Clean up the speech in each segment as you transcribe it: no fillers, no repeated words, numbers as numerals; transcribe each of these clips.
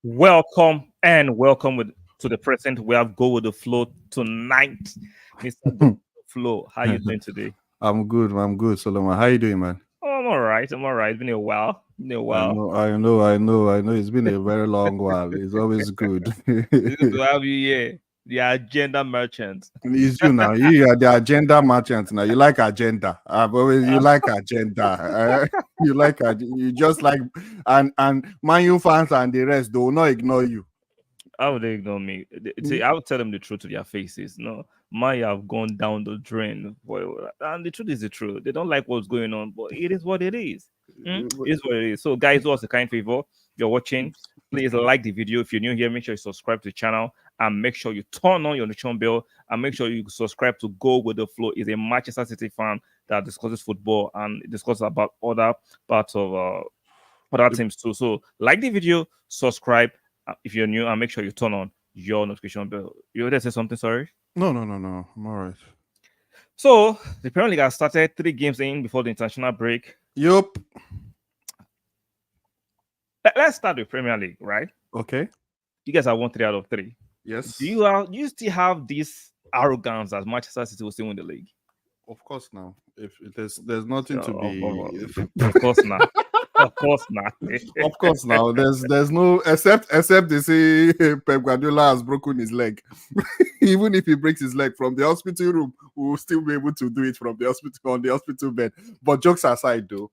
Welcome to the present. We have Go with the Flow tonight. Mr. Go with the Flow, how you doing today? I'm good. I'm good, Solomon. How you doing, man? Oh, I'm all right. I'm all right. Been a while. Been a I while. know, I know, I know, I know. It's been a very long while. It's always good. It's good to have you here. The agenda merchant. It's you now. You are the agenda merchant now. You like agenda. You like agenda. You like you just like and Man U fans and the rest. They will not ignore you. How would they ignore me? See, I would tell them the truth to their faces. No, Maya have gone down the drain. Boy, and the truth is the truth. They don't like what's going on, but it is what it is. It is what it is. So, guys, do us a kind favor. If you're watching, please like the video. If you're new here, make sure you subscribe to the channel and make sure you turn on your notification bell and make sure you subscribe to Go with the Flow. Is a Manchester City fan that discusses football and discusses about other parts of other teams too. So, like the video, subscribe if you're new, and make sure you turn on your notification bell. You want to say something? Sorry. No. I'm all right. So the Premier League has started 3 games in before the international break. Yup. Let's start with Premier League, right? Okay. You guys have won 3 out of 3. Yes. Do you still have this arrogance as Manchester City will still win the league? Of course. Now, if there's nothing to be. Of course not. Of course not. Of course, now there's no except they say Pep Guardiola has broken his leg. Even if he breaks his leg from the hospital room, we will still be able to do it from the hospital on the hospital bed. But jokes aside, though,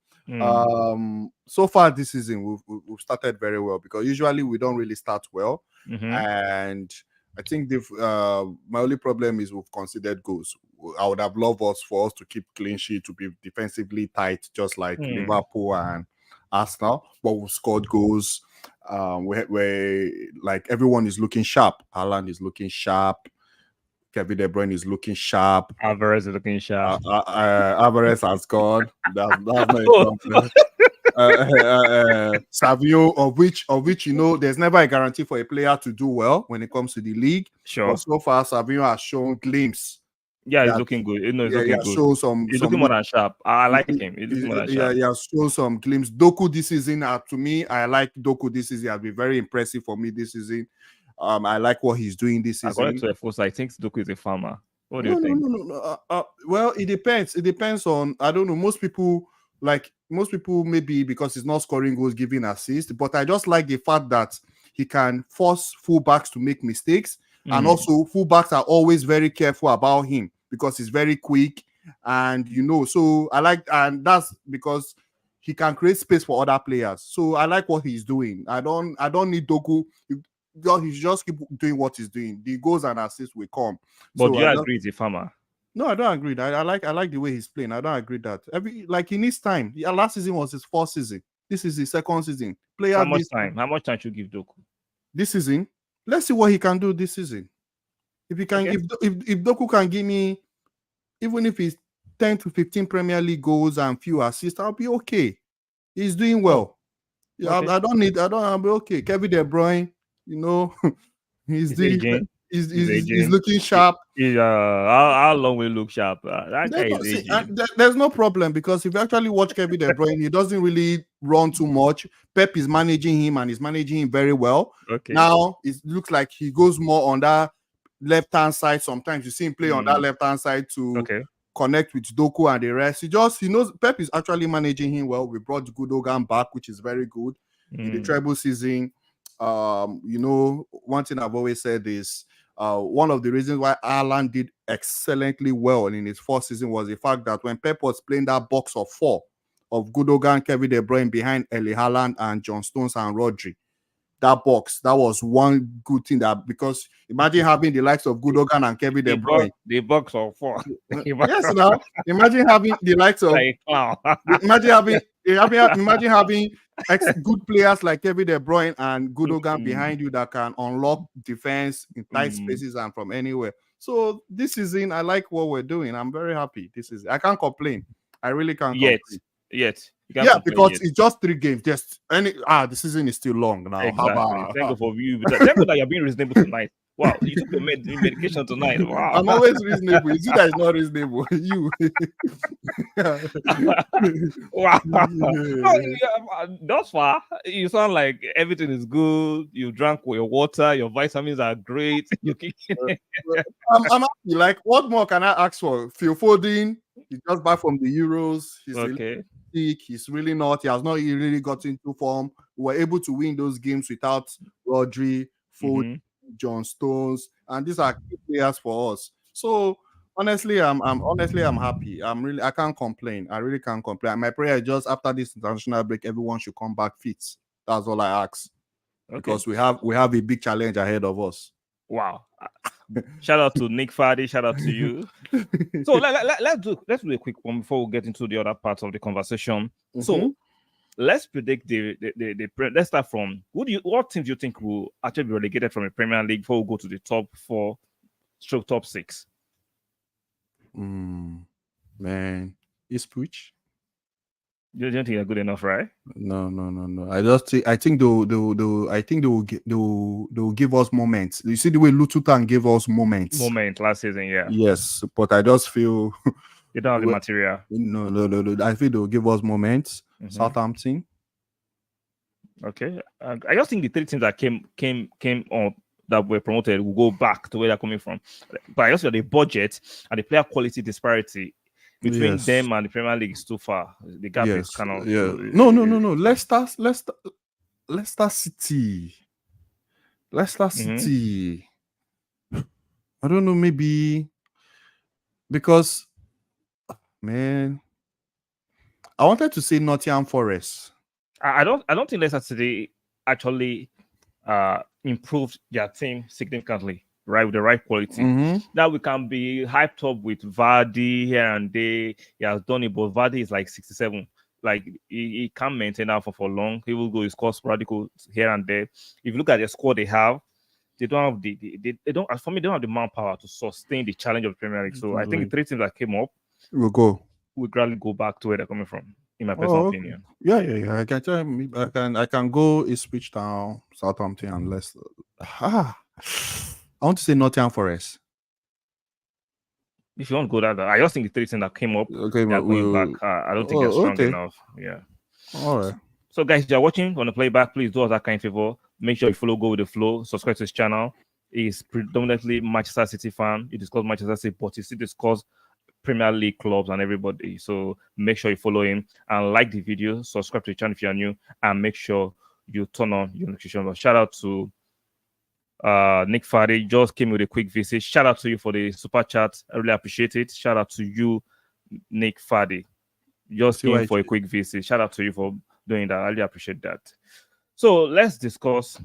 so far this season we've started very well because usually we don't really start well, and I think my only problem is we've conceded goals. I would have loved for us to keep clean sheet, to be defensively tight, just like Liverpool and Arsenal, but we scored goals. Where like everyone is looking sharp. Haaland is looking sharp. Kevin De Bruyne is looking sharp. Alvarez is looking sharp. Alvarez has scored. That's not a problem. Savio, of which there's never a guarantee for a player to do well when it comes to the league. Sure. But so far, Savio has shown glimpse. Yeah, he's looking good. He's looking good. He's looking more than sharp. I like him. He's looking more than sharp. He has shown some glimpse. Doku this season, to me, I like Doku this season. He has been very impressive for me this season. I like what he's doing this season. According to Efosa, I think Doku is a farmer. What do you think? No. Well, it depends. It depends on, I don't know, most people maybe because he's not scoring goals, giving assists, but I just like the fact that he can force fullbacks to make mistakes. And also fullbacks are always very careful about him because he's very quick, and so I like, and that's because he can create space for other players. So I like what he's doing. I don't need Doku. He should just keep doing what he's doing. The goals and assists will come. But so do you agree he's a farmer? No, I don't agree. I like the way he's playing. I don't agree that he needs time. Last season was his 4th season. This is his 2nd season. How much time should you give Doku this season? Let's see what he can do this season. If he can, if Doku can give me, even if he's 10 to 15 Premier League goals and few assists, I'll be okay. He's doing well. Okay. I'll be okay. Kevin De Bruyne, he's looking sharp. How long will he look sharp? There's no problem because if you actually watch Kevin De Bruyne, he doesn't really run too much. Pep is managing him and he's managing him very well. Okay. Now it looks like he goes more on that left-hand side. Sometimes you see him play on that left-hand side to connect with Doku and the rest. He knows Pep is actually managing him well. We brought Gundogan back, which is very good in the treble season. One thing I've always said is one of the reasons why Haaland did excellently well in his 4th season was the fact that when Pep was playing that box of 4 of Gundogan, Kevin De Bruyne behind Erling Haaland and John Stones and Rodri, that box, that was one good thing, that because imagine having the likes of Gundogan and Kevin De Bruyne. The box of 4. Yes, now imagine having the likes of imagine having good players like Kevin De Bruyne and Gundogan behind you that can unlock defense in tight spaces and from anywhere. So this season, I like what we're doing. I'm very happy. I can't complain. I really can't complain. Yet. Because it's just 3 games. The season is still long now. Exactly. Thank you for you. Thank you that you're being reasonable tonight. Wow, you took your medication tonight. Wow. I'm always reasonable. You see that it's not reasonable. You. Wow. No, thus far, you sound like everything is good. You drank your water, your vitamins are great. You keep I'm happy. Like, what more can I ask for? Phil Foden, he's just back from the Euros. He's a little okay. sick. He's really not. He has not really got into form. We were able to win those games without Rodri, Foden, Mm-hmm. John Stones, and these are key players for us. So honestly, I'm happy. I can't complain. I really can't complain. My prayer is just after this international break, everyone should come back fit. That's all I ask. Okay. Because we have a big challenge ahead of us. Wow. Shout out to Nick Fadi. Shout out to you. So let's do a quick one before we get into the other part of the conversation. So let's predict let's start from what teams do you think will actually be relegated from the Premier League before we go to the top 4 stroke top 6? Man, Ipswich. You don't think they're good enough, right? No. I think they'll give us moments. You see the way Lututan gave us moments. Moment last season, yeah. Yes, but I just feel they don't have the material. No. I feel they'll give us moments. Southampton. Okay, I just think the 3 teams that came on that were promoted will go back to where they're coming from. But I just feel the budget and the player quality disparity between them and the Premier League is too far. The gap is kind of No. Leicester City. Leicester City. I don't know, maybe because man, I wanted to say Nottingham Forest. I don't think Leicester City actually improved their team significantly, right, with the right quality. Now we can be hyped up with Vardy here and there. He has done it, but Vardy is like 67. Like he can't maintain that for long. He will go his course radical here and there. If you look at the squad they have, they don't have they don't they don't have the manpower to sustain the challenge of the Premier League. So I think the 3 teams that came up will gradually go back to where they're coming from, in my personal opinion. Yeah. I can go Ipswich Town, Southampton, and Leicester. I want to say Nottingham Forest. If you want to go that, I just think the 3 teams that came up, they're going back. I don't think they're strong enough. Yeah. All right. So guys, if you're watching on the playback, please do us that kind favor. Make sure you follow Go With The Flow. Subscribe to his channel. He's predominantly Manchester City fan. He discusses Manchester City, but he still discusses Premier League clubs and everybody. So make sure you follow him and like the video. Subscribe to the channel if you're new, and make sure you turn on your notifications. Shout out to Nick Fadi, just came with a quick visit. Shout out to you for the super chat. I really appreciate it. Shout out to you, Nick Fadi. Just came for a quick visit. Shout out to you for doing that. I really appreciate that. So let's discuss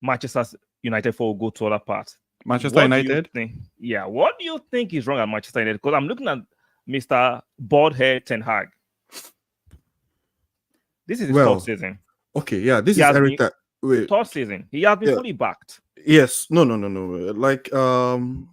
Manchester United before we go to other parts. Manchester United? What do you think is wrong at Manchester United? Because I'm looking at Mr. Baldhead Ten Hag. This is his third season. Okay, yeah, this is Eric. Third season. He has been fully backed. Yes, no. Like,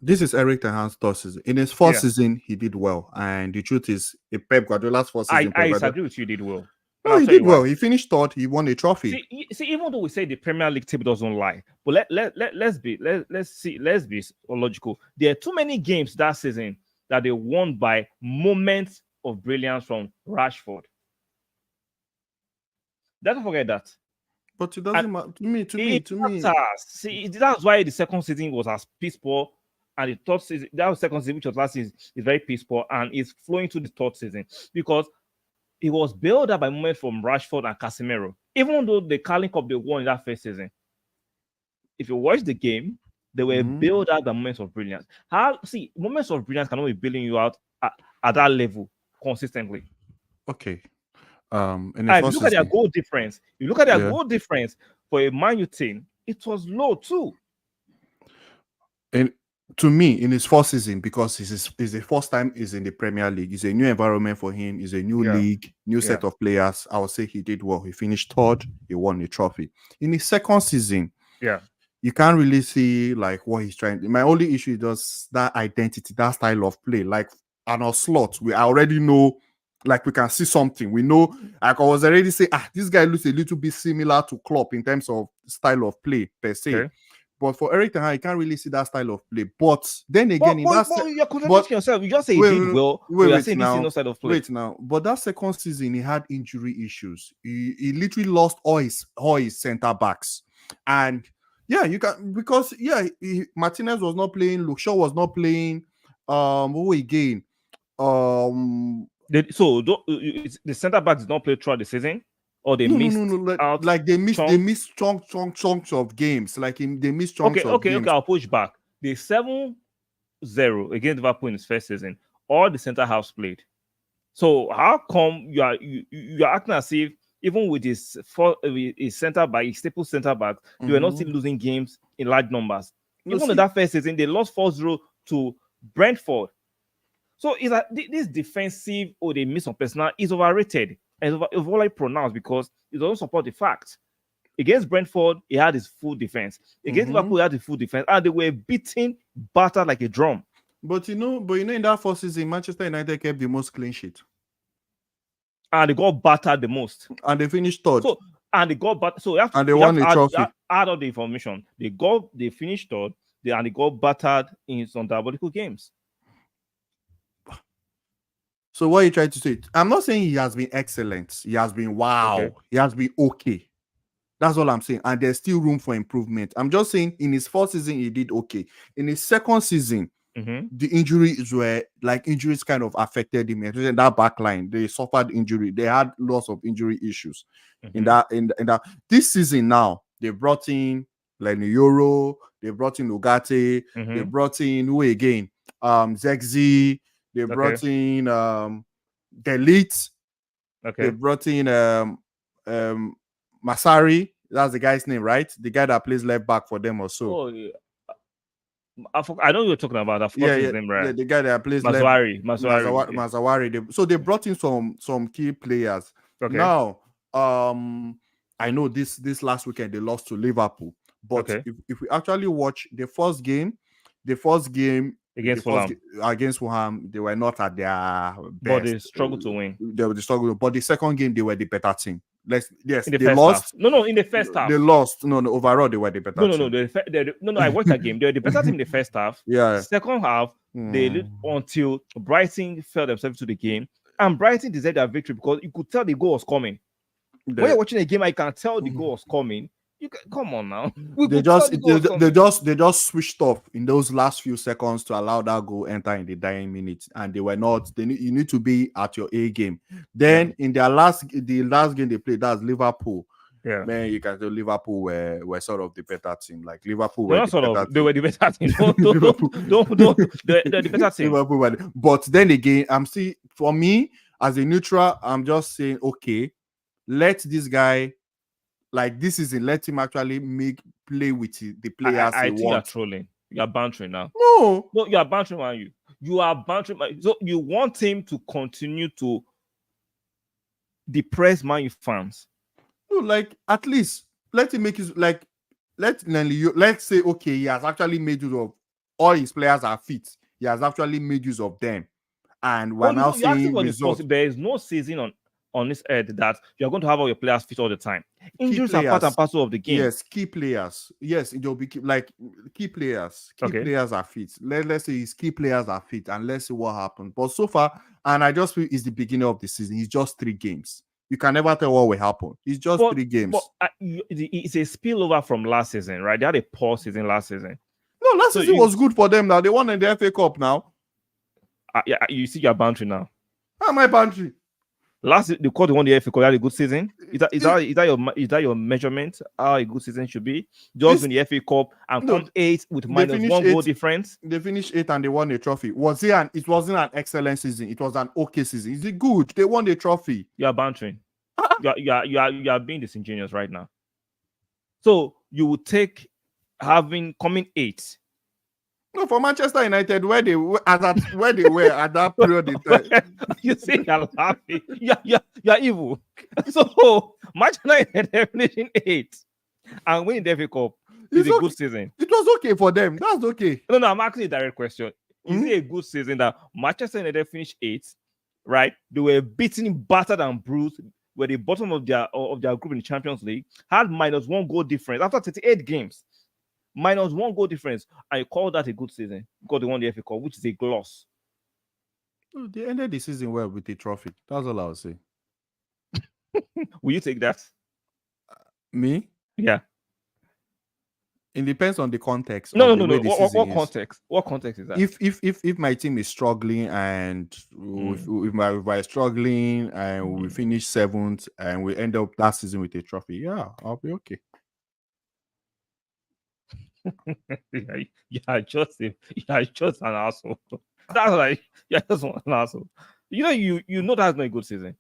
this is Eric Ten Hag's third season. In his first season, he did well, and the truth is, Pep Guardiola's first season, I agree with you. He did well. No, he did well. He finished third. He won a trophy. See, even though we say the Premier League table doesn't lie, but let's be logical. There are too many games that season that they won by moments of brilliance from Rashford. Don't forget that. But it doesn't matter to me. See, that's why the second season was as piss poor, and the third season, that was second season, which was last season, is very piss poor, and it's flowing to the third season because it was built up by moments from Rashford and Casemiro. Even though the Carling Cup they won in that first season, if you watch the game, they were built up by moments of brilliance. Moments of brilliance cannot be building you out at that level consistently. Okay. If you look at their goal difference, goal difference for a Man U team, it was low too. And to me, in his first season, because it's the first time he's in the Premier League, it's a new environment for him, it's a new league, new set of players. I would say he did well. He finished third, he won a trophy. In his second season, you can't really see like what he's trying. My only issue is just that identity, that style of play. Like Arnold Slot, I already know Like we can see something. We know, like I was already saying, this guy looks a little bit similar to Klopp in terms of style of play per se. Okay. But for Eric Ten Hag, you can't really see that style of play. But then again, in that You're but contradicting yourself. You just say he wait, did wait, well, but wait, you're wait saying this is now. no side of play. Wait now. But that second season, he had injury issues. He literally lost all his center backs. And yeah, you can, because Martinez was not playing, Luke Shaw was not playing. Who again? The center back did not play throughout the season, or they missed out. Like they missed chunks of games. Like they missed chunks of games. Okay. I'll push back. The 7-0 against Liverpool in his first season, all the center halves played. So how come you are acting as if even with his center back, his staple center back, they were not still losing games in large numbers? Even in that first season, they lost 4-0 to Brentford. So is that this defensive or they miss on personnel is overrated and overly pronounced because it doesn't support the fact. Against Brentford, he had his full defense. Against Liverpool, he had his full defense, and they were beaten, battered like a drum. But you know, in that first season, Manchester United kept the most clean sheet. And they got battered the most. And they finished third. So they got battered. So they won a trophy. Add all the information. They finished third, and they got battered in some diabolical games. So what are you trying to say? I'm not saying he has been excellent. He has been wow. Okay. He has been okay. That's all I'm saying. And there's still room for improvement. I'm just saying in his first season, he did okay. In his second season, the injuries kind of affected him. Especially in that back line, they suffered injury. They had lots of injury issues. In that. This season now, they brought in Lenny Euro, they brought in Ugarte, they brought in who again? Zegzi, they brought in Delete. Okay. They brought in Masari. That's the guy's name, right? The guy that plays left back for them or so. Oh, yeah. I know you're talking about. I forgot his name, right? Yeah, the guy that plays Masawari. So they brought in some key players. Okay. Now, I know this last weekend they lost to Liverpool, but if we actually watch the first game against Fulham, they were not at their best. But they struggled to win. They struggled, but the second game they were the better team. They lost. No, in the first half. They lost. No, overall they were the better team. No, I watched that game. They were the better team in the first half. Yeah. Second half, they lived until Brighton fell themselves to the game. And Brighton deserved their victory because you could tell the goal was coming. When you're watching a game, I can tell the goal was coming. Come on now. They just switched off in those last few seconds to allow that goal enter in the dying minutes, and they were not. You need to be at your A game. Then in the last game they played, that's Liverpool. Yeah, man, you can tell Liverpool were sort of the better team. Like Liverpool were they were the better team. They're the better team. Liverpool but then again, for me as a neutral, I'm just saying, okay, let this guy. Like this season, let him actually play with the players I think wants. You're trolling. You're bantering now. No, you're bantering man. You are bantering. So you want him to continue to depress Man U fans? No, like at least let him make his let's say okay, he has actually made use of all his players are fit. He has actually made use of them, and we're now seeing results. There is no season on this earth that you're going to have all your players fit all the time. Injuries are part and parcel of the game. Yes, key players. Yes, it'll be key players. Key players are fit. Let's say his key players are fit, and let's see what happens. But so far, and I just feel it's the beginning of the season. It's just 3 games. You can never tell what will happen. It's just 3 games. But it's a spillover from last season, right? They had a poor season last season. No, last season was good for them. Now they won in the FA Cup. Now, you see your boundary now. How am I boundary? The court won the FA Cup. Had a good season. Is that your measurement? How a good season should be? Just win the FA Cup and come 8th with -1 goal difference. They finished 8th and they won a trophy. It wasn't an excellent season. It was an okay season. Is it good? They won the trophy. You are bantering. You are being disingenuous right now. So you would take coming 8th. No, for Manchester United, where they were at that period in time. You see, you're laughing. You're evil. So Manchester United finishing 8th and winning the FA Cup is a good season. It was okay for them. That's okay. No, I'm asking a direct question. Is it a good season that Manchester United finished 8th right? They were beaten, battered, and bruised. Were the bottom of their group in the Champions League. Had -1 goal difference after 38 games. -1 goal difference. And you call that a good season because they won the FA Cup, which is a gloss. Oh, they ended the season well with a trophy. That's all I'll say. Will you take that? Me? Yeah. It depends on the context No, of no, the no, way no. the What season is. context? What context is that? If my team is struggling and if we're struggling and we finish 7th and we end up that season with a trophy, yeah, I'll be okay. Yeah, you're just an asshole. That's like you're just an asshole. You know that's not a good season.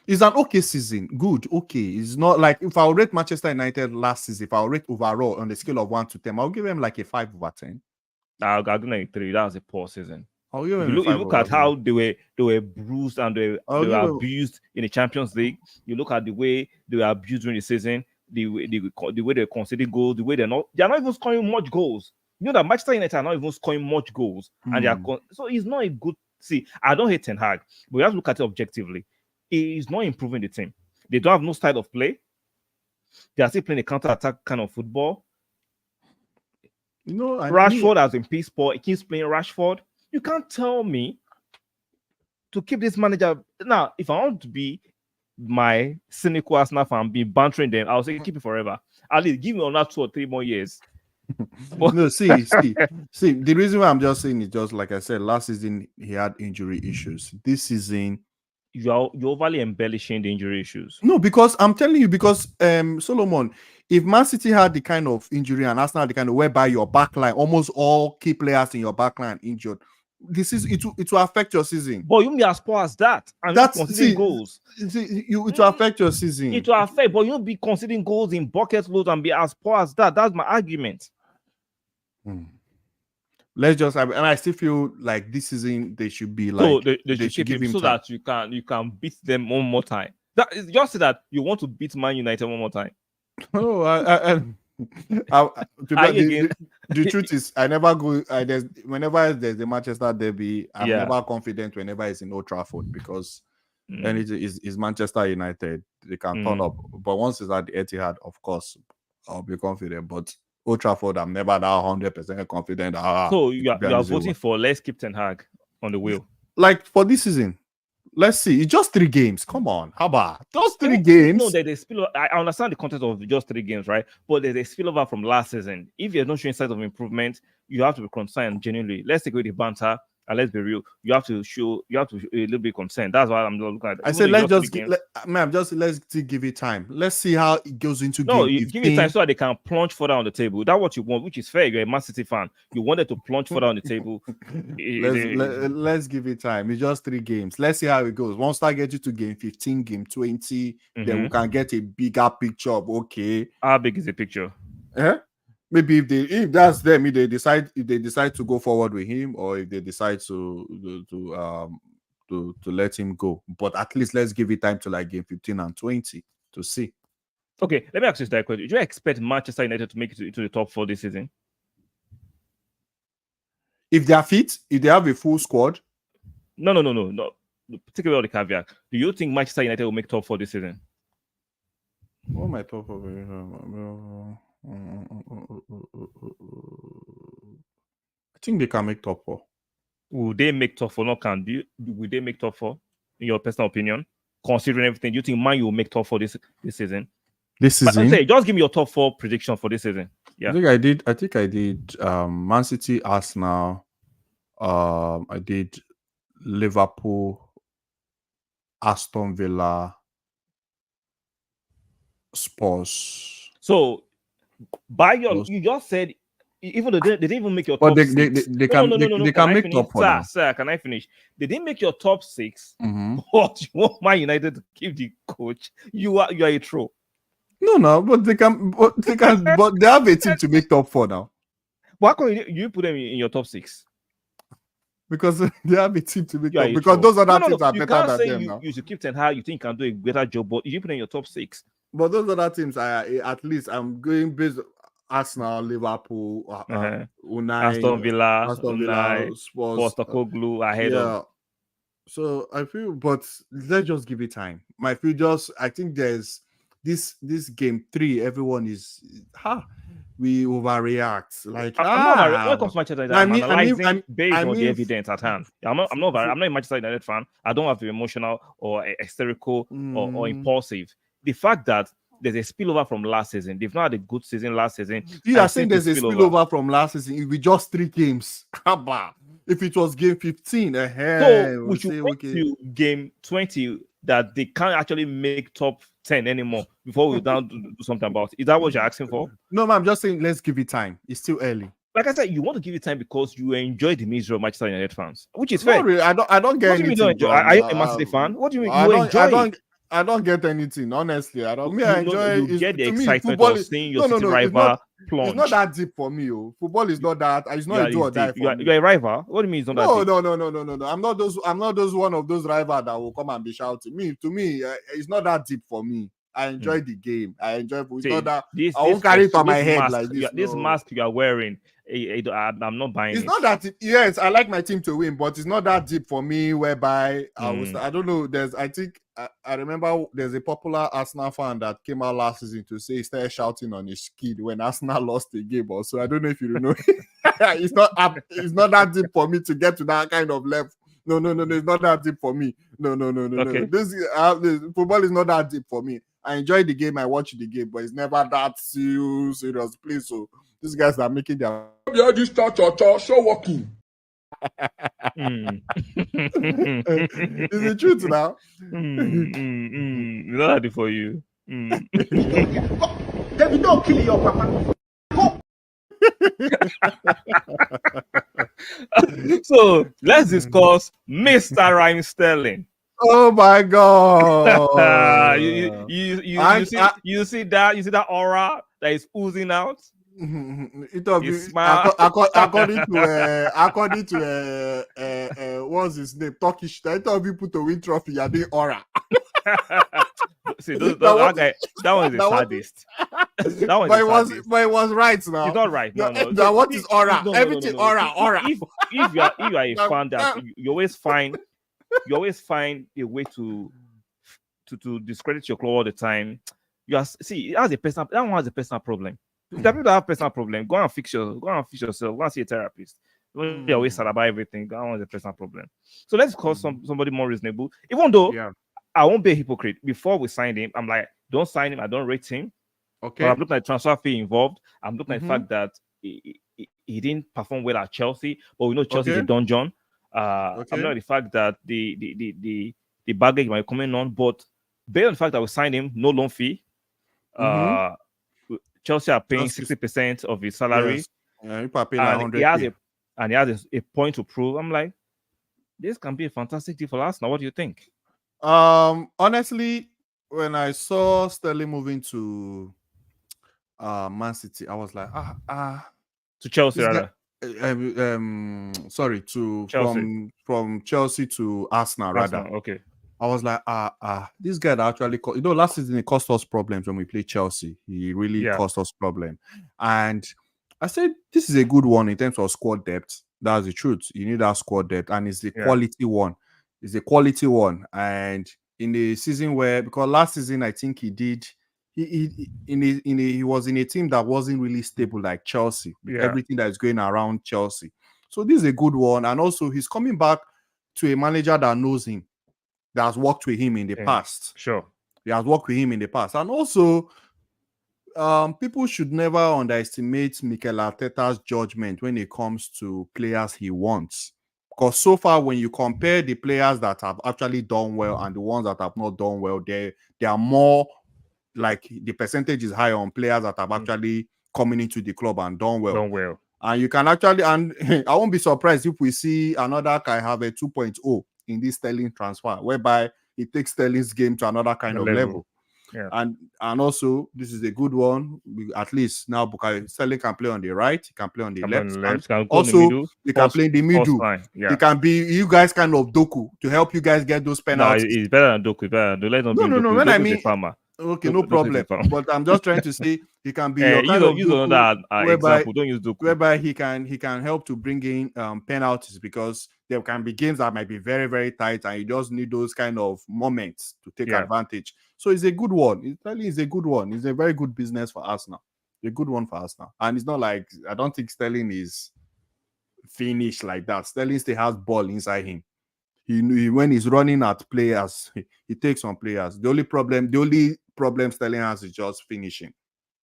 It's an okay season. Good, okay. It's not like if I rate Manchester United last season, if I rate overall on the scale of 1 to 10, I'll give them like a 5/10. I'll give them a 3. That was a poor season. I'll give If them a you 5 look at over 10. how they were bruised and I'll they were give them abused in the Champions League. You look at the way they were abused during the season, the way they're conceding goals, the way they're not even scoring much goals. You know that Manchester United are not even scoring much goals, and they are so it's not a good. See, I don't hate Ten Hag, but you have to look at it objectively. He is not improving the team. They don't have no style of play. They are still playing a counter-attack kind of football. Rashford has been piss poor. He keeps playing Rashford. You can't tell me to keep this manager. Now, if I want to be my cynical Arsenal fan, be bantering them, I'll say keep it forever. At least give me another 2 or 3 more years. No, see. The reason why I'm just saying is just like I said, last season he had injury issues. This season, you're overly embellishing the injury issues. No, because I'm telling you, because Solomon, if Man City had the kind of injury and Arsenal had the kind of whereby your backline, almost all key players in your backline injured, this is it will affect your season. But you won't be as poor as that, and that's conceding goals. It will affect your season. It will affect, but you won't be conceding goals in bucket loads and be as poor as that. That's my argument. Let's just, and I still feel like this season they should be like, so they should give him so time. That you can beat them one more time. That is just so that you want to beat Man United one more time. Oh, the truth is, I never go. Whenever there's the Manchester derby, I'm never confident whenever it's in Old Trafford because then it is Manchester United. They can turn up, but once it's at the Etihad, of course, I'll be confident. But Old Trafford, I'm never that 100% confident. So you are voting for let's keep Ten Hag on the wheel. Like for this season, let's see. It's just 3 games. Come on, how about just 3 games? No, there's a spillover. I understand the context of just 3 games, right? But there's a spillover from last season. If you're not showing signs of improvement, you have to be concerned genuinely. Let's take away the banter and let's be real. You have to show a little bit concerned. That's why I'm looking at. I said let's just let's give it time. Let's see how it goes into game 15. Give it time so that they can plunge further on the table. That's what you want, which is fair. You're a Man City fan. You wanted to plunge further on the table. Let's give it time. It's just 3 games. Let's see how it goes. Once I get you to game 15, game 20, then we can get a bigger picture of okay. How big is the picture? Maybe if that's them, if they decide to go forward with him, or if they decide to let him go. But at least let's give it time to like game 15 and 20 to see. Okay, let me ask you that question. Do you expect Manchester United to make it to the top 4 this season? If they are fit, if they have a full squad? No. Take away all the caveat. Do you think Manchester United will make top 4 this season? What am I top 4? I think they can make top 4. Will they make top 4? Will they make top 4? In your personal opinion, considering everything, do you think Man U will make top 4 this season? This season? Just give me your top 4 prediction for this season. Yeah, I think I did. Man City, Arsenal. I did Liverpool, Aston Villa, Spurs. So, you just said, even though they didn't even make your top 6. They can make top 4. Sir, can I finish? They didn't make your top 6. But you want Man United to keep the coach. You are a troll. No, but they can. But they have a team to make top 4 now. Why can't you put them in your top 6? Because they have a team to make top. Because those other teams are better than them now. You should keep Ten Hag. You think you can do a better job, but you put them in your top 6. But those other teams are at least I'm going based Arsenal, Liverpool, Aston Villa, Spurs, Postecoglou ahead of. So I feel, but let's just give it time. My feel just, I think there's this game three. Everyone is we overreact. Like I'm not when it comes to Manchester United, I I'm mean, I mean, analyzing based I on the mean, evidence at hand. I'm not a Manchester United fan. I don't have to be emotional or hysterical or impulsive. The fact that there's a spillover from last season, they've not had a good season last season, you and are it saying seems to there's a spill over. spillover from last season. It be just 3 games. If it was game 15, So we we'll should say wait okay. till game 20 that they can't actually make top 10 anymore before we down do something about it. Is that what you're asking for? No, man, I'm just saying let's give it time. It's still early. Like I said, you want to give it time because you enjoy the misery of Manchester United fans, which is Not fair. really. I don't get What do you mean you don't anything enjoy? from. Are you a Man City fan? What do you mean I you don't. I enjoy it? don't. I don't get anything. Honestly, I don't. Me, You I know, enjoy. you Is get the to me excitement football of is seeing your no, no, city no. rival It's not plunge. that deep for me. Oh, football is not that. It's not a do It's or die deep. for me. You're a rival. What do you mean it's not that No, deep? no, no, no, no, no, no. I'm not those. I'm not those one of those rivals that will come and be shouting. To me, it's not that deep for me. I enjoy the game. I enjoy. It's not See, that. this I won't carry it on my this head mask, like this. this No. mask you are wearing, I'm not buying It's it. not that yes, I like my team to win, but it's not that deep for me whereby Mm. I don't know. I remember there's a popular Arsenal fan that came out last season to say he started shouting on his kid when Arsenal lost a game or so. I don't know if you know. It's not that deep for me to get to that kind of level. No, no, no, no, it's not that deep for me. No, no, no, no, no. Okay. This football is not that deep for me. I enjoy the game, I watch the game, but it's never that serious. Please, so these guys are making their this show working. Mm. It's the truth now. Not happy for you. David, don't kill your papa. So let's discuss Mr. Raheem Sterling. Oh my god! You see that aura that is oozing out. According to what's his name, Turkish. I thought people to win trophy are the aura. See, that one is a sadist. That one is a sadist. But it was right now. It's not right. No. Now what is aura? Everything aura. If you are a fan that you always find a way to discredit your club all the time. It has a personal. That one has a personal problem. The people that have personal problem, go and fix yourself. Go and see a therapist. When you're always sad about everything, that one is a personal problem. So let's call somebody more reasonable. Even though I won't be a hypocrite. Before we signed him, I'm like, don't sign him. I don't rate him. Okay. But I'm looking at transfer fee involved. I'm looking at the fact that he didn't perform well at Chelsea, but we know Chelsea is a dungeon. I'm looking at the fact that the baggage might be coming on, but based on the fact that we signed him, no loan fee. Chelsea are paying 60% of his salary. Yes. And he has a point to prove. I'm like, this can be a fantastic deal for us. Now, what do you think? Honestly, when I saw Sterling moving to Man City, I was like, to Chelsea, rather. Sorry, to Chelsea. from Chelsea to Arsenal, rather. Okay. I was like, this guy that actually, last season it cost us problems when we played Chelsea. He really cost us problem, and I said this is a good one in terms of squad depth. That's the truth. You need that squad depth, and it's the quality one. It's a quality one, and in the season where, because last season I think he did. He was in a team that wasn't really stable like Chelsea. Everything that is going around Chelsea. So this is a good one, and also he's coming back to a manager that knows him, that has worked with him in the past. Sure, he has worked with him in the past, and also people should never underestimate Mikel Arteta's judgment when it comes to players he wants. Because so far, when you compare the players that have actually done well and the ones that have not done well, they are more like the percentage is higher on players that have actually coming into the club and done well. And you can actually, and I won't be surprised if we see another Kai have a 2.0 in this Sterling transfer, whereby it takes Sterling's game to another kind of level. And also, this is a good one. At least now, Sterling can play on the right, he can play on the left. Also, he can play in the middle. He can be you guys kind of Doku to help you guys get those penalties. No, he's better than Doku. No. When I mean, Okay, no Don't use problem. the farm. But I'm just trying to say he can be your kind of Use Doku, another whereby example. Don't use Doku. he can help to bring in penalties, because there can be games that might be very, very tight and you just need those kind of moments to take Yeah. advantage. So it's a good one. It really is a good one. It's a very good business for us now. A good one for us now. And it's not like, I don't think Sterling is finished like that. Sterling still has ball inside him. When he's running at players, he takes on players. The only problem Sterling has is just finishing.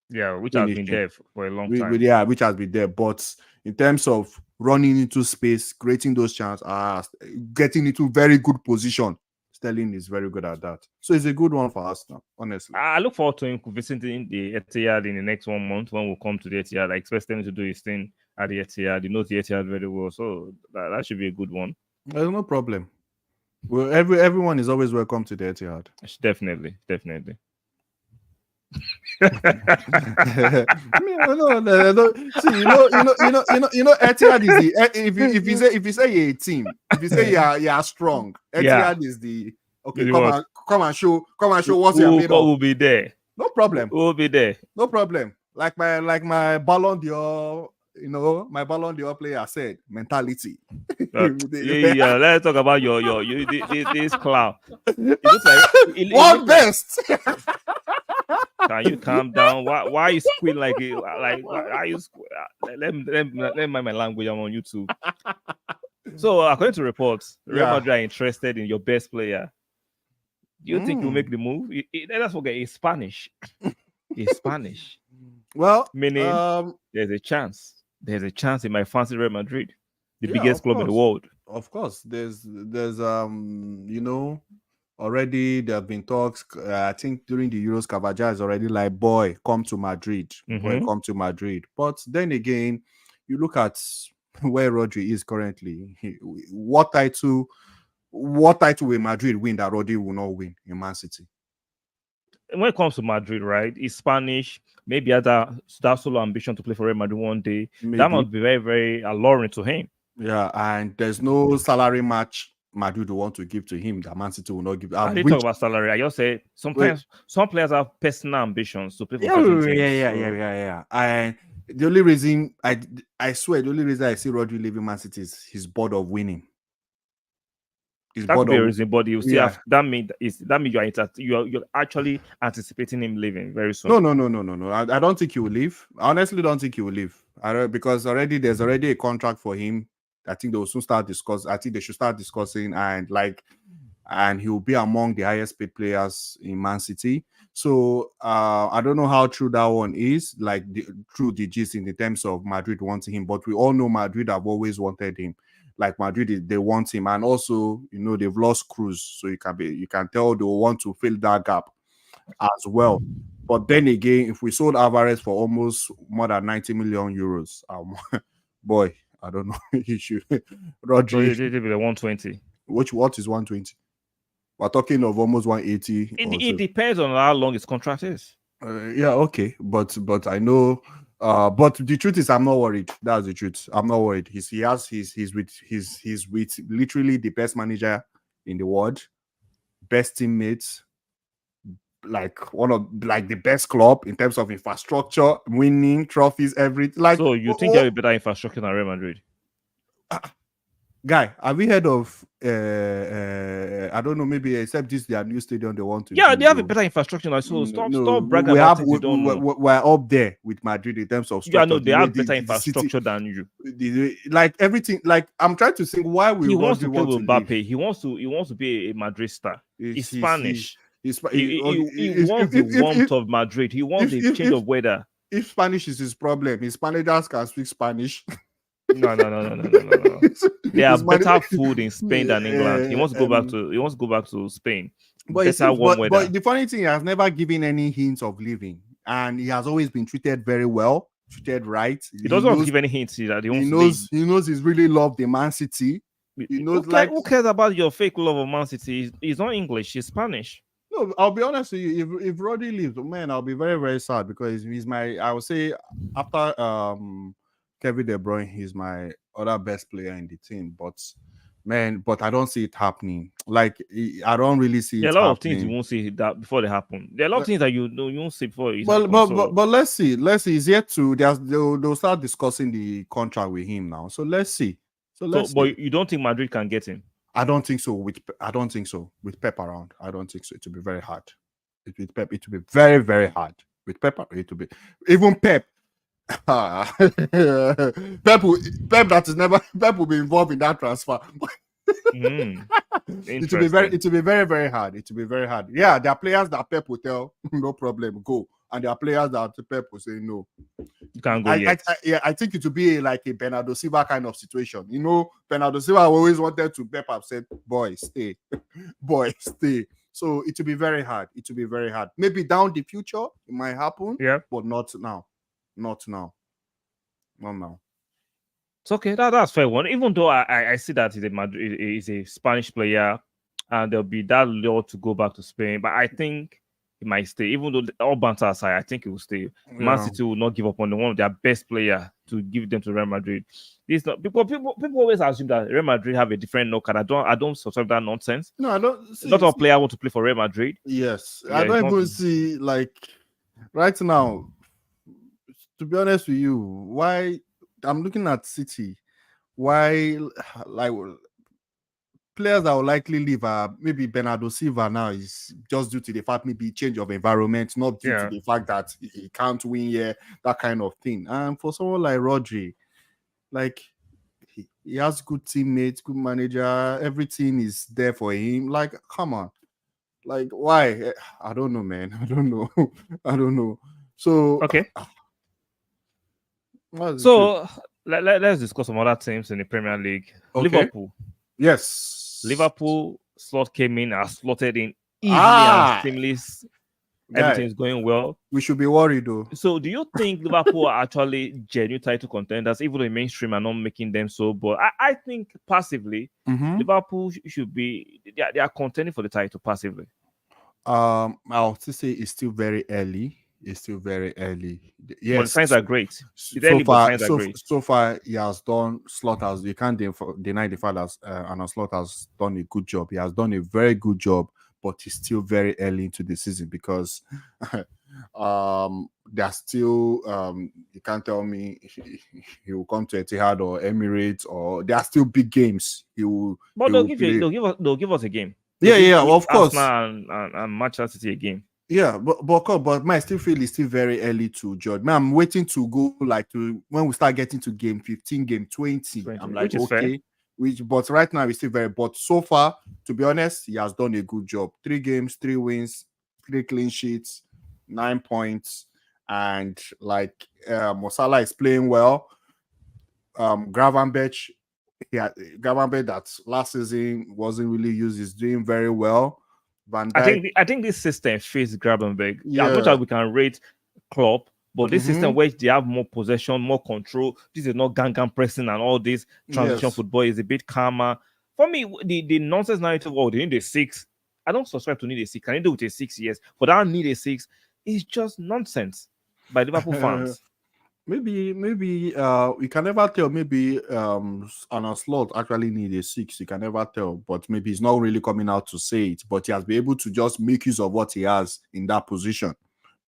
Yeah, which has been there for a long time. Yeah, which has been there. But in terms of running into space, creating those chances, getting into very good position, Sterling is very good at that. So it's a good one for us now, honestly. I look forward to him visiting the Etihad in the next 1 month when we come to the Etihad. I expect him to do his thing at the Etihad. He knows the Etihad very well, so that should be a good one. There's no problem. Well, everyone is always welcome to the Etihad. Definitely. No. See, Etihad is the if you say you're a team, if you say you're strong, Etihad is the okay. Come and show what you're made of. We'll be there. No problem. We'll be there. No problem. Like my Ballon d'Or, my Ballon d'Or player said, mentality. Yeah. Let's talk about your this clown. What best? Can you calm down? Why you squeal like it? Like why you squeal? Let me mind my language. I'm on YouTube. So according to reports, Real Madrid are interested in your best player. Do you think you'll make the move? Let's forget he's Spanish. He's Spanish. Well, meaning there's a chance. There's a chance he might fancy Real Madrid, the biggest club in the world. Of course, there's already there have been talks. I think during the Euros, Cavaja is already like, boy, come to Madrid. Boy, come to Madrid. But then again, you look at where Rodri is currently. What title will Madrid win that Rodri will not win in Man City? When it comes to Madrid, right, he's Spanish. Maybe has that solo ambition to play for Real Madrid one day. Maybe. That must be very, very alluring to him. Yeah, and there's no salary match Madrid will want to give to him that Man City will not give. I didn't talk about salary. I just say sometimes some players have personal ambitions to play for certain teams. Yeah. And the only reason I swear the only reason I see Rodri leaving Man City is he's bored of winning. That could be a reason, but you see, that means you're actually anticipating him leaving very soon. No. I don't think he will leave. I honestly don't think he will leave. Because there's already a contract for him. I think they will soon start discussing. I think they should start discussing, and he will be among the highest paid players in Man City. So I don't know how true that one is, through the gist in the terms of Madrid wanting him, but we all know Madrid have always wanted him. Like Madrid, they want him, and also they've lost Cruz, so you can tell they want to fill that gap as well. But then again, if we sold Alvarez for almost more than 90 million euros, boy, I don't know. You should Rodri. So 120. What is 120? We're talking of almost 180. It depends on how long his contract is. Yeah, okay, but I know. But the truth is, I'm not worried. That's the truth. I'm not worried. He's with literally the best manager in the world, best teammates, one of the best club in terms of infrastructure, winning trophies, everything. So you think you have a better infrastructure than Real Madrid? Guy, have we heard of I don't know, maybe except this their new stadium they want to they have a better infrastructure now, so stop bragging about it. We're up there with Madrid in terms of structure. They have better infrastructure than you. Everything, I'm trying to think why he wants to play with Mbappe. He wants to be a Madrid star. He's Spanish. He wants the warmth of Madrid. He wants a change of weather. If Spanish is his problem, his managers can speak Spanish. No. They have better food in Spain than England. He wants to go back to Spain. But the funny thing, he has never given any hints of leaving, and he has always been treated very well, treated right. He doesn't want to give any hints that he knows he's really loved the Man City. He knows who cares about your fake love of Man City? He's not English, he's Spanish. No, I'll be honest with you. If Rodri leaves, man, I'll be very, very sad, because he's I would say after Kevin De Bruyne, he's my other best player in the team. But man, but I don't see it happening. Like I don't really see There it are a lot of things you happening. won't see that before they happen. There are a lot of But things that you won't see before it but happens. but, So but, but let's see. Let's see. It's yet to they'll start discussing the contract with him now. So let's see. So so let's see. but you don't think Madrid can get him? I don't think so. I don't think so with Pep around. I don't think so. It will be very hard. With Pep, it will be very very hard. With Pep, it will be even Pep. Pep that is never Pep will be involved in that transfer. Mm, It will be very interesting. very hard. It will be very hard. Yeah, there are players that Pep will tell no problem, go, and there are players that Pep will say no. You can't go yet. Yeah, I think it will be like a Bernardo Silva kind of situation. You know, Bernardo Silva always wanted to Pep have said, boy, stay, boy, stay. So it will be very hard. It will be very hard. Maybe down the future it might happen, Yeah. but not now. Not now. Not now. It's okay. That's fair one. Even though I see that he's a Spanish player, and there'll be that lure to go back to Spain, but I think he might stay. Even though all banter aside, I think he will stay. Man Yeah. City will not give up on one of their best player to give them to Real Madrid. This not people always assume that Real Madrid have a different knockout. I don't subscribe that nonsense. No, I don't A see. lot of players want to play for Real Madrid. Yes, Yeah, I it's don't not. even see like right now. To be honest with you, why I'm looking at City, why like players that will likely leave are maybe Bernardo Silva now is just due to the fact maybe change of environment, not due to Yeah. the fact that he can't win here, that kind of thing. And for someone like RODRI, like he has good teammates, good manager, everything is there for him. Like, come on. Like, why? I don't know, man. I don't know. I don't know. So, Okay. what's the truth? So let's discuss some other teams in the Premier League. Okay. Liverpool. Yes. Liverpool slot came in and slotted in easily and Ah, seamless. guy, Everything's going well. we should be worried though. So, do you think Liverpool are actually genuine title contenders, even though the mainstream are not making them so? But I think passively, Mm-hmm. Liverpool should be they are contending for the title passively. I'll still say it's still very early. It's still very early. But the Yes. signs are great. It's So early, but far, signs are great. so far, he has done Slaughter's. You can't deny the fact that Arnold Slaughter has done a good job. He has done a very good job, but it's still very early into the season because they're still you can't tell me he will come to Etihad or Emirates or there are still big games. But he they'll will give play. you they'll give us a game. Yeah, They'll yeah, give of course. Arsenal and Manchester City a game. Yeah, but I still feel it's still very early to judge. Man, I'm waiting to go like to when we start getting to game 15, game 20. I'm like, Which is fair. okay, but right now it's still very. But so far, to be honest, he has done a good job. 3 games, 3 wins, 3 clean sheets, 9 points, and like Mosala is playing well. Gravenberch, Gravenberch that last season wasn't really used is doing very well. Van Dijk, I think this system fits Gravenberg. Yeah. As much as we can rate Klopp, but this Mhm. system where they have more possession, more control. This is not gang pressing and all this transition Yes. football is a bit calmer. For me, the nonsense narrative, oh, they need a 6. I don't subscribe to need a 6. Can you do with a 6? Yes. But I don't need a 6. It's just nonsense by Liverpool fans. Maybe you can never tell. Maybe an slot actually need a 6. You can never tell, but maybe he's not really coming out to say it. But he has been able to just make use of what he has in that position.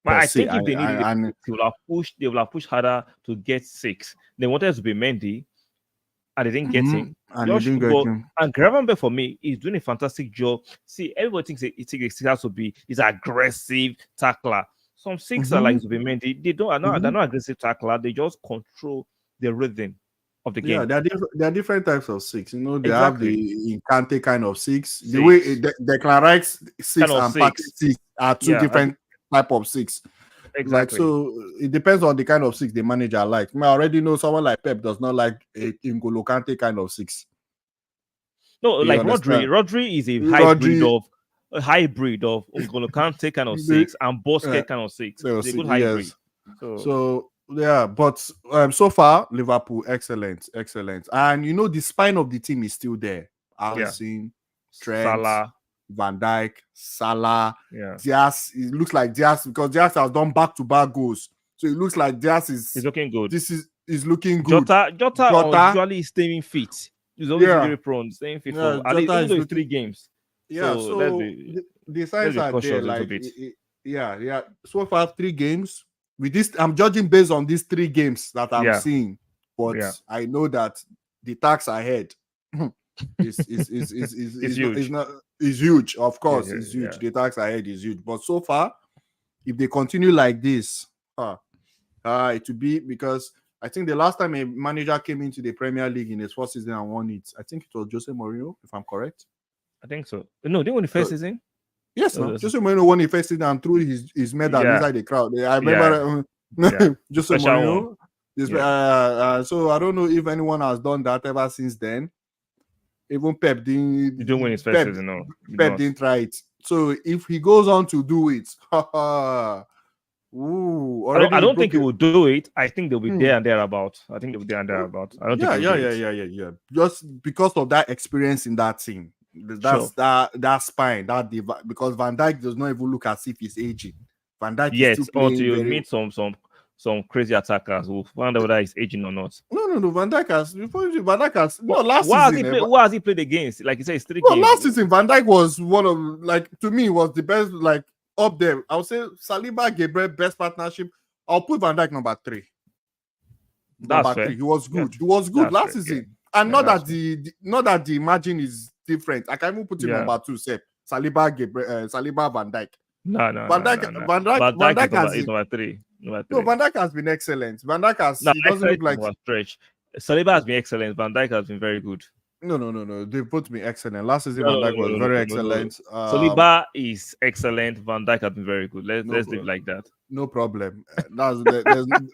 But per I se. think if they needed it, And they will have pushed harder to get 6. They wanted to be Mendy, and they didn't get him. and he didn't get him. And Gravenberch for me is doing a fantastic job. See, everybody thinks a 6 has to be is aggressive tackler. Some 6 are like Zubimendi. They're not aggressive tackler. They just control the rhythm of the game. Yeah, there are different types of 6. You know, they Exactly. have the Incante kind of 6. The 6. way Declan Rice 6 Kind of and 6. Partey 6 are two Yeah, different type of 6. Like, Exactly. so it depends on the kind of 6 the manager likes. I already know someone like Pep does not like a N'Golo Kante kind of 6. No, You like understand? Rodri is a Rodri- hybrid of N'Golo Kante kind of 6 and Busquets kind of 6. It's a good hybrid. Yes. So yeah, but so far Liverpool excellent, and you know the spine of the team is still there. Alisson, Trent, Salah, Van Dijk, Salah, yeah. Diaz. It looks like Diaz because Diaz has done back-to-back goals, so it looks like Diaz is It's looking good. This is looking good. Jota Jota usually is staying fit. He's always Yeah, injury prone, staying fit yeah. for at least Jota even is though it's looking. 3 games. Yeah, So so the let's signs be are there. cautious a little Like, bit. yeah, yeah. So far, 3 games. With this, I'm judging based on these 3 games that I'm Yeah, seeing. But yeah. I know that the tax ahead It's is huge. not is huge. Of Yeah, course, yeah, it's huge. yeah. The tax ahead is huge. But so far, if they continue like this, it will be because I think the last time a manager came into the Premier League in his first season and won it, I think it was Jose Mourinho, if I'm correct. I think so. No, they won the first So, season. yes, Oh, no. Jose Mourinho won the first season and threw his medal yeah, inside the crowd. I yeah, remember yeah. Jose Special one. Mourinho. Yeah. So I don't know if anyone has done that ever since then. Even You didn't win his first Pep, season, no. You Pep don't. didn't try it. So if he goes on to do it, ooh, I already he don't broke think he it. will do it. I think they'll be there Hmm. and thereabout. I think they'll be there and thereabout. I don't think Yeah, he'll yeah, do yeah, it. yeah, yeah, yeah. Just because of that experience in that team, that's Sure. that spine, because Van Dijk does not even look as if he's aging. Van Dijk is still Yes, until playing you very. meet some crazy attackers who find out whether he's aging or not. No. Van Dijk has before you. Van Dijk has no last Why has he season. played? Why has he played the games? Like you say, it's 3 games. Last season Van Dijk was one of like to me was the best like up there. I would say Saliba Gabriel best partnership. I'll put Van Dijk number 3. That's Number fair. 3. He was Yeah, good. He was good that's last fair. season. Yeah. And Yeah, not that's that fair. not that the margin is different. I can even put him Yeah. number 2, say Saliba Gabriel, Saliba Van Dijk. No. Van Dijk Is number 3. Number 3. no, Van Dijk has been excellent. Van Dijk has No, he doesn't excellent look like is a stretch. Saliba has been excellent. Van Dijk has been very good. no. They both been excellent. Last season No, Van no, Dijk no, was no, no, very no, no, no. excellent. Saliba is excellent. Van Dijk has been very good. No, Let's leave it like that. no problem.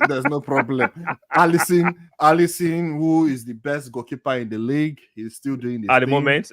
There's no problem. Allison, who is the best goalkeeper in the league, he's still doing his At the thing. moment,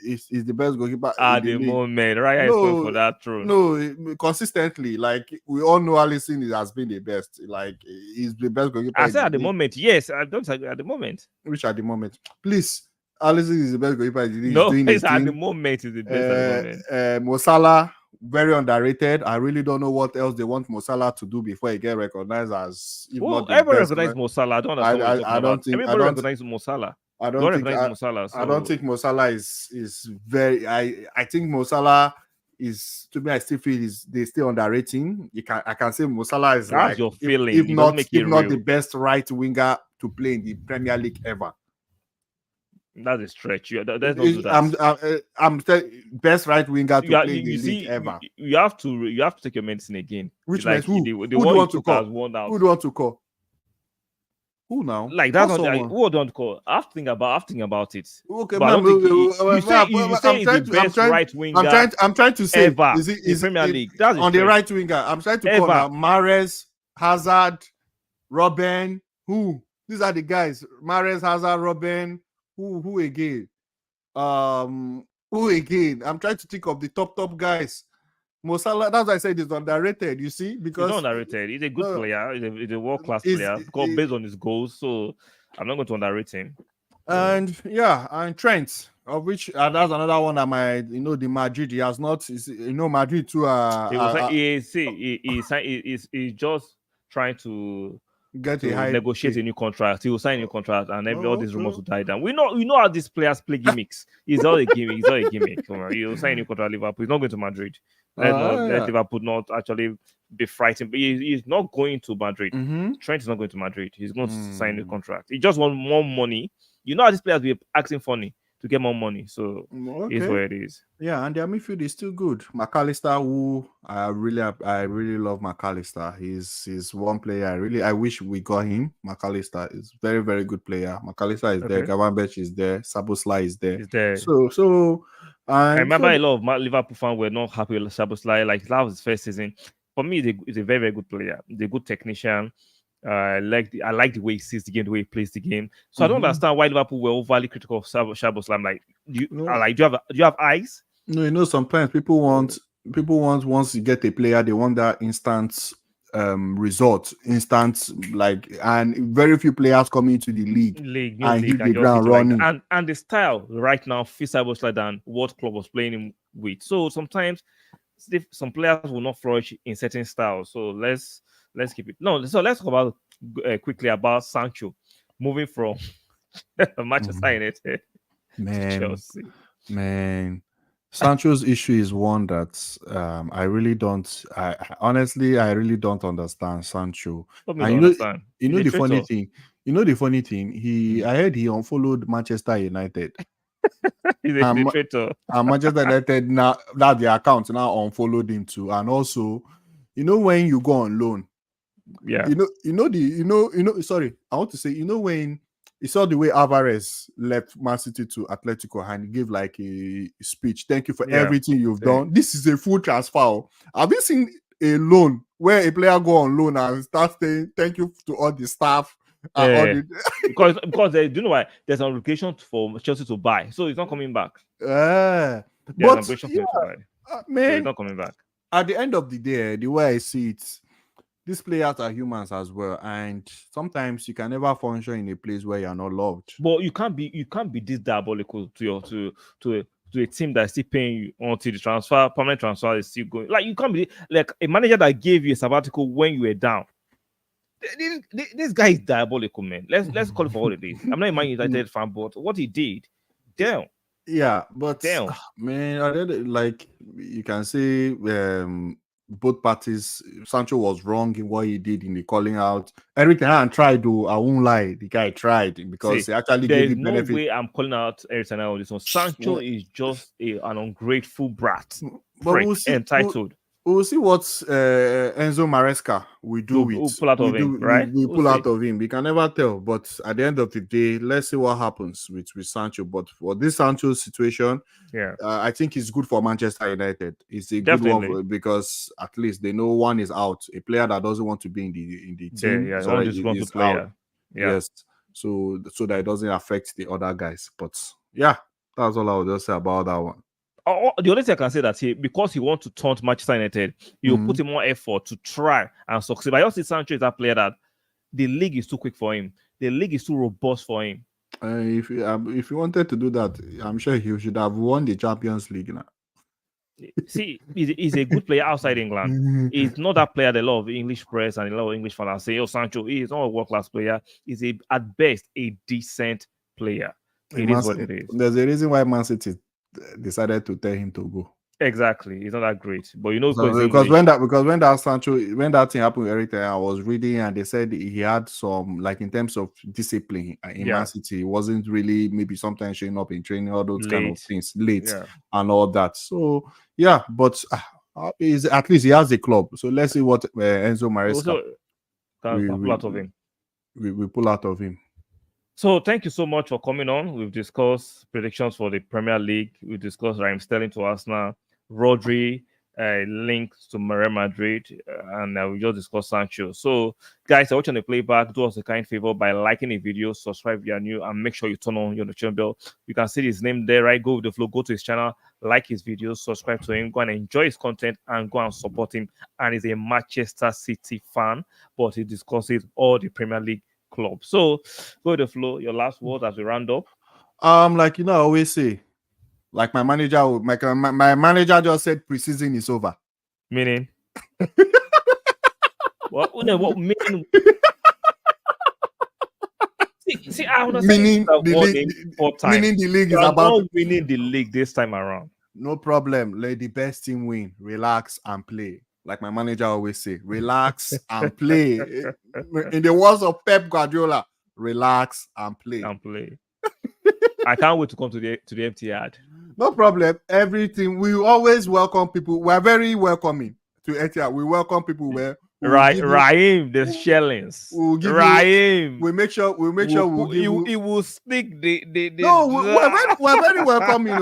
He's the best goalkeeper at in the the league. moment, Raya is going for that throne. No, consistently. Like we all know, Allison has been the best. Like he's the best goalkeeper. I said in at the the league. moment, yes. I don't agree at the moment. Which at the moment, please, Allison is the best goalkeeper in the league. No, He's doing his it's at the thing. moment is the best at the moment. Mo Salah, very underrated. I really don't know what else they want Mo Salah to do before he get recognized as if Well, not the everybody best. recognizes Mo Salah. I don't understand what you're talking about. Everybody recognizes Mo Salah. I Don't don't think recognize Mo Salah. I don't think Mo Salah is very. I think Mo Salah is, to me, I still feel they still underrating. I can say Mo Salah is that's like your feeling. if It not doesn't make it not real. the best right winger to play in the Premier League ever. That's a stretch. Let's not do that. I'm best right winger to play in the you league see, ever. You have to take your medicine again. Which like means the who do one you you want to took call? has worn out. Who do you want to call? Who now? Like that's Call not someone. who don't call. I have to think about it. Okay, But I don't think you say I'm he's trying the to- I'm best trying- right winger I'm trying to say ever is in Premier it League. That's a on the stretch. right winger? I'm trying to call now Mahrez, Hazard, Robben. Who? These are the guys. Mahrez, Hazard, Robben. Who again? Who again? I'm trying to think of the top guys. Mo Salah, that's why I said he's underrated. You see, because He's not underrated. He's a good player. He's a world-class Is- player because based on his goals. So I'm not going to underrate him. and Trent, of which that's another one that the Madrid he has not. Madrid too. He's just trying to Get a high negotiate pay. a new contract. He will sign a new contract, and all these rumors Okay. will die down. We know how these players play gimmicks. It's all a gimmick. It's all a gimmick. Come on, he'll sign a new contract at Liverpool. He's not going to Madrid. Let Liverpool not actually be frightened. But he's not going to Madrid. Mm-hmm. Trent is not going to Madrid. He's going to sign a contract. He just wants more money. You know how these players be acting funny to get more money. So it's where it is. Yeah, and their midfield is still good. McAllister, who I really love McAllister. He's one player I wish we got him. McAllister is very, very good player. McAllister is there. Gavanbech is there. Szoboszlai is there. He's there. So I remember a lot of Liverpool fans were not happy with Szoboszlai. Like that was his first season. For me, he's a very, very good player. He's a good technician. I like the way he sees the game, the way he plays the game. So I don't understand why Liverpool were overly critical of Szoboszlai. I'm like, do you have eyes? No, sometimes people want once you get a player, they want that instant result, and very few players come into the league and hit the ground running. And the style right now fits Szoboszlai than what club was playing him with. So sometimes some players will not flourish in certain styles. So let's keep it. No, so let's talk about quickly about Sancho moving from Manchester United, Man, Chelsea. man. Sancho's issue is one that I really don't. Honestly, I really don't understand Sancho. What me And don't understand. you He's know a the funny traitor. thing. You know the funny thing. Mm. I heard he unfollowed Manchester United, He's a and, traitor. and Manchester United now that the account now unfollowed him too. And also, when you go on loan, Yeah. sorry, I want to say, when you saw the way Alvarez left Man City to Atletico and he gave like a speech, thank you for Yeah. everything you've Say, done. This is a full transfer. Oh. Have you seen a loan where a player go on loan and start saying thank you to all the staff and all eh, the because they, do you know why? There's an obligation for Chelsea to buy, so he's not coming back. There's an but obligation for yeah, him to buy, so he's man, not coming back. at the end of the day, the way I see it, these players are humans as well, and sometimes you can never function in a place where you're not loved. But you can't be this diabolical to your to a team that's still paying you until the permanent transfer is still going. Like you can't be like a manager that gave you a sabbatical when you were down. This guy is diabolical, man. Let's call it for what it is. I'm not a Man United fan, but what he did, damn, Yeah, but damn. man, like you can say, both parties. Sancho was wrong in what he did in the calling out. Everything I tried, though, I won't lie. The guy tried because See, he actually there gave is you no benefit. way I'm calling out Ericsson on this one. Sancho Well, is just an ungrateful brat, but prick, entitled. we'll see what Enzo Maresca will do We'll with pull out of him, right? we We'll pull see. out of him. We can never tell. But at the end of the day, let's see what happens with Sancho. But for this Sancho situation, Yeah, I think it's good for Manchester United. It's a good one definitely. because at least they know one is out. A player that doesn't want to be in the There, team yeah, is on already this one to is out. player. Yeah. Yes, so that it doesn't affect the other guys. But yeah, that's all I would just say about that one. The only thing I can say that because he wants to taunt Manchester United, he will Mhm. put in more effort to try and succeed. But I also see Sancho is that player that the league is too quick for him. The league is too robust for him. If you wanted to do that, I'm sure he should have won the Champions League now. See, he's a good player outside England. He's not that player that a lot of English press and a lot of English fans say, "Oh, Sancho, he is not a world-class player. He's at best a decent player." It is what it is. There's a reason why Man City decided to tell him to go. Exactly. He's not that great. But you know, So, because because English. when that thing happened with everything, I was reading and they said he had some, like, in terms of discipline in Yeah. Man City, he wasn't really maybe sometimes showing up in training, all those kind of Late. things late Yeah. and all that. So yeah, but at least he has a club. So let's see what Enzo Maresca Also, can we, pull we, out of him. we pull out of him. So thank you so much for coming on. We've discussed predictions for the Premier League. We discussed Raheem Sterling to Arsenal, Rodri, links to Real Madrid, and we just discussed Sancho. So, guys, watching the playback, do us a kind favor by liking the video, subscribe if you are new, and make sure you turn on your notification bell. You can see his name there, right? Go with the flow, go to his channel, like his videos, subscribe to him, go and enjoy his content, and go and support him. And he's a Manchester City fan, but he discusses all the Premier League club. So go with the flow. Your last word as we round up. Like I always say, like my my manager just said preseason is over. Meaning what meaning? See, I understand Meaning the league you is are about not winning the league this time around. no problem. Let the best team win. Relax and play. Like my manager always say, relax and play. In the words of Pep Guardiola, relax and play. And play. I can't wait to come to the empty yard. No problem. Everything. We always welcome people. We're very welcoming to Etihad. We welcome people where Raheem, the shellings. We'll give Raheem. we'll make sure we'll give you. It will stick the No, we're very welcoming.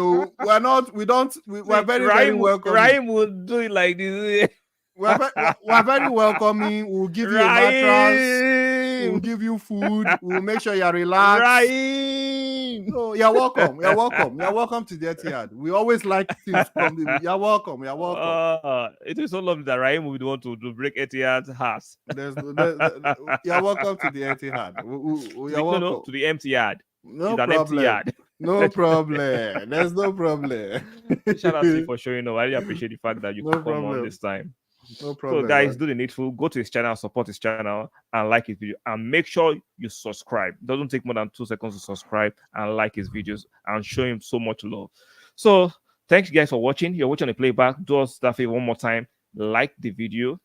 We're very welcoming. Raheem will do it like this. We're very welcoming. We'll give you a mattress. We'll give you food. We'll make sure you're relaxed. Raheem. No, you're welcome. You're welcome. You're welcome to the Etihad. We always like things from the. You're welcome. You're welcome. It is so lovely that Raheem would want to break Etihad's heart. You're welcome to the Etihad. You're welcome to the empty yard. No it's problem. An empty yard. No problem. There's no problem. Shout out to you for showing up. I really appreciate the fact that you could come on this time. No So, problem, guys, man. do the needful. Go to his channel, support his channel, and like his video. And make sure you subscribe. It doesn't take more than 2 seconds to subscribe and like his videos and show him so much love. So, thanks, guys, for watching. You're watching the playback. Do us that favor one more time. Like the video,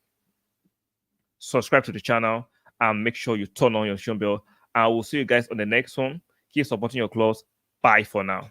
subscribe to the channel, and make sure you turn on your notification bell. I will see you guys on the next one. Keep supporting your clothes. Bye for now.